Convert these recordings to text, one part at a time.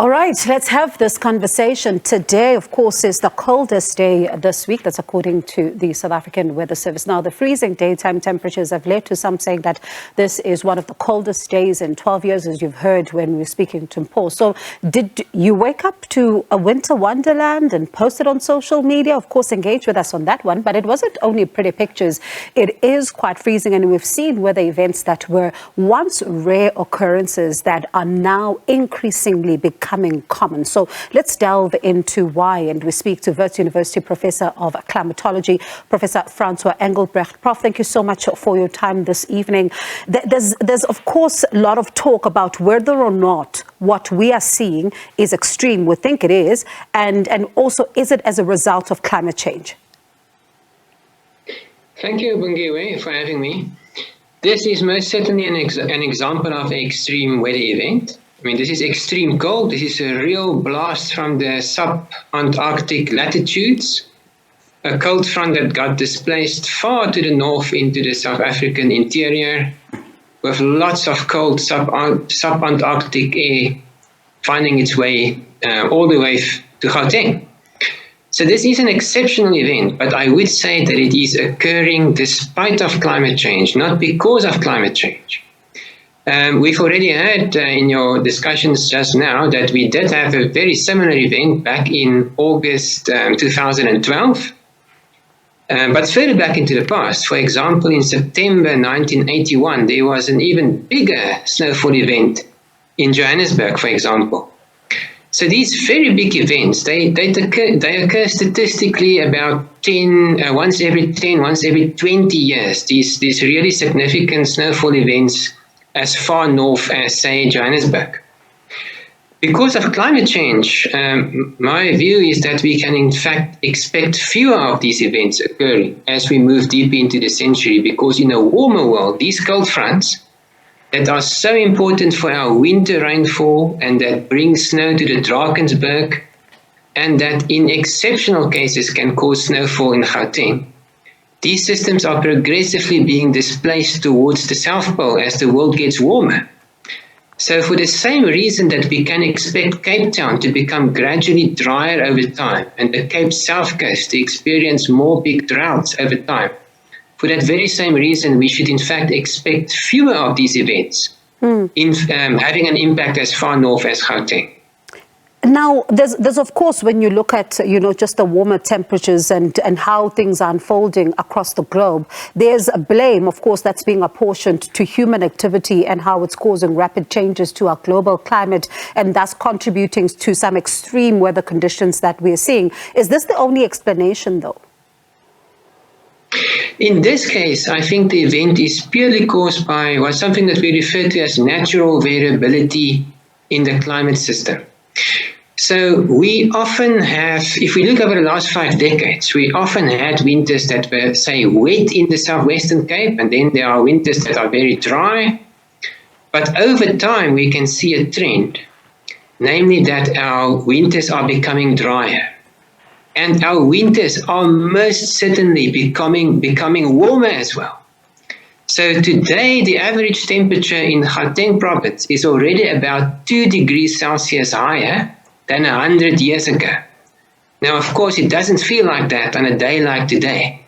All right, let's have this conversation. Today, of course, is the coldest day this week. That's according to the South African Weather Service. Now, the freezing daytime temperatures have led to some saying that this is one of the coldest days in 12 years, as you've heard when we were speaking to Paul. So did you wake up to a winter wonderland and post it on social media? Of course, engage with us on that one. But it wasn't only pretty pictures. It is quite freezing. And we've seen weather events that were once rare occurrences that are now increasingly becoming common. So let's delve into why, and we speak to Wits University Professor of Climatology, Professor Francois Engelbrecht. Prof, thank you so much for your time this evening. There's of course a lot of talk about whether or not what we are seeing is extreme. We think it is, and also, is it as a result of climate change? Thank you, Bungiwe, for having me. This is most certainly an example of an extreme weather event. I mean, this is extreme cold. This is a real blast from the sub-Antarctic latitudes, a cold front that got displaced far to the north into the South African interior, with lots of cold sub-Antarctic air finding its way all the way to Gauteng. So this is an exceptional event, but I would say that it is occurring despite of climate change, not because of climate change. We've already heard in your discussions just now that we did have a very similar event back in August 2012, but further back into the past. For example, in September 1981, there was an even bigger snowfall event in Johannesburg, for example. So these very big events, they occur statistically about once every 10, once every 20 years, these really significant snowfall events as far north as, say, Johannesburg. Because of climate change, my view is that we can in fact expect fewer of these events occurring as we move deeper into the century, because in a warmer world, these cold fronts that are so important for our winter rainfall and that bring snow to the Drakensberg and that in exceptional cases can cause snowfall in Gauteng, these systems are progressively being displaced towards the South Pole as the world gets warmer. So for the same reason that we can expect Cape Town to become gradually drier over time and the Cape South Coast to experience more big droughts over time, for that very same reason, we should in fact expect fewer of these events in having an impact as far north as Gauteng. Now, there's of course, when you look at, just the warmer temperatures and how things are unfolding across the globe, there's a blame, of course, that's being apportioned to human activity and how it's causing rapid changes to our global climate and thus contributing to some extreme weather conditions that we're seeing. Is this the only explanation, though? In this case, I think the event is purely caused by something that we refer to as natural variability in the climate system. So we often have, if we look over the last 5 decades, we often had winters that were, say, wet in the southwestern Cape, and then there are winters that are very dry. But over time, we can see a trend, namely that our winters are becoming drier. And our winters are most certainly becoming warmer as well. So today, the average temperature in Gauteng province is already about 2 degrees Celsius higher than 100 years ago. Now, of course, it doesn't feel like that on a day like today.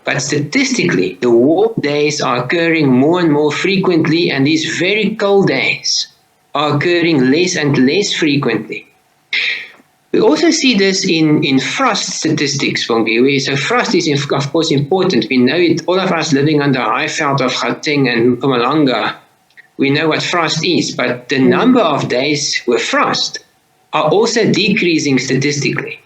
But statistically, the warm days are occurring more and more frequently, and these very cold days are occurring less and less frequently. We also see this in frost statistics, Bongiwe. So frost is, of course, important. We know it, all of us living on the Highveld of Gauteng and Mpumalanga, we know what frost is, but the number of days with frost are also decreasing statistically.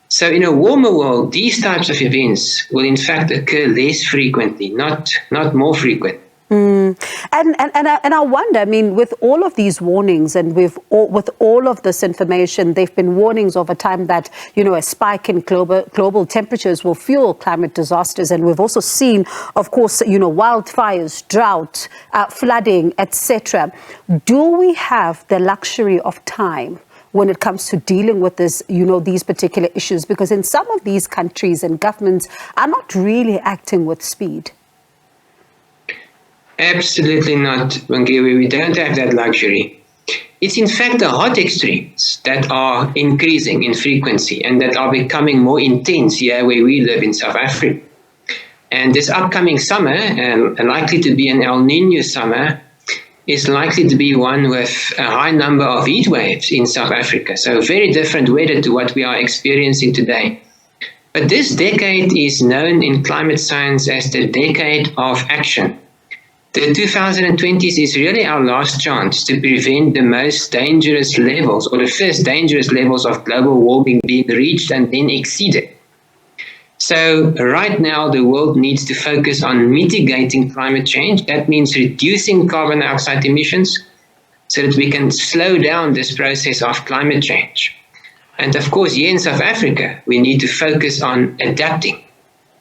So in a warmer world, these types of events will in fact occur less frequently, not more frequent. And I wonder, I mean, with all of these warnings and with all of this information, there have been warnings over time that, a spike in global temperatures will fuel climate disasters. And we've also seen, of course, wildfires, drought, flooding, etc. Do we have the luxury of time when it comes to dealing with this, these particular issues? Because in some of these countries and governments are not really acting with speed. Absolutely not, Bangiwe. We don't have that luxury. It's in fact the hot extremes that are increasing in frequency and that are becoming more intense here where we live in South Africa. And this upcoming summer, likely to be an El Nino summer, is likely to be one with a high number of heat waves in South Africa. So very different weather to what we are experiencing today. But this decade is known in climate science as the decade of action. The 2020s is really our last chance to prevent the most dangerous levels, or the first dangerous levels of global warming being reached and then exceeded. So right now, the world needs to focus on mitigating climate change. That means reducing carbon dioxide emissions so that we can slow down this process of climate change. And of course, here in South Africa, we need to focus on adapting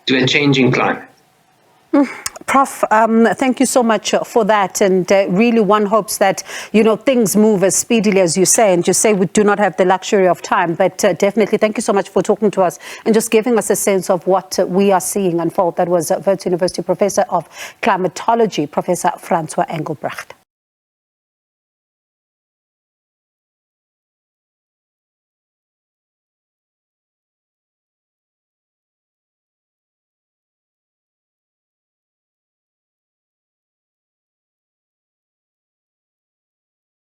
to a changing climate. Prof, thank you so much for that. And really one hopes that, things move as speedily as you say. And you say we do not have the luxury of time. But definitely thank you so much for talking to us and just giving us a sense of what we are seeing unfold. That was Wits University Professor of Climatology, Professor Francois Engelbrecht.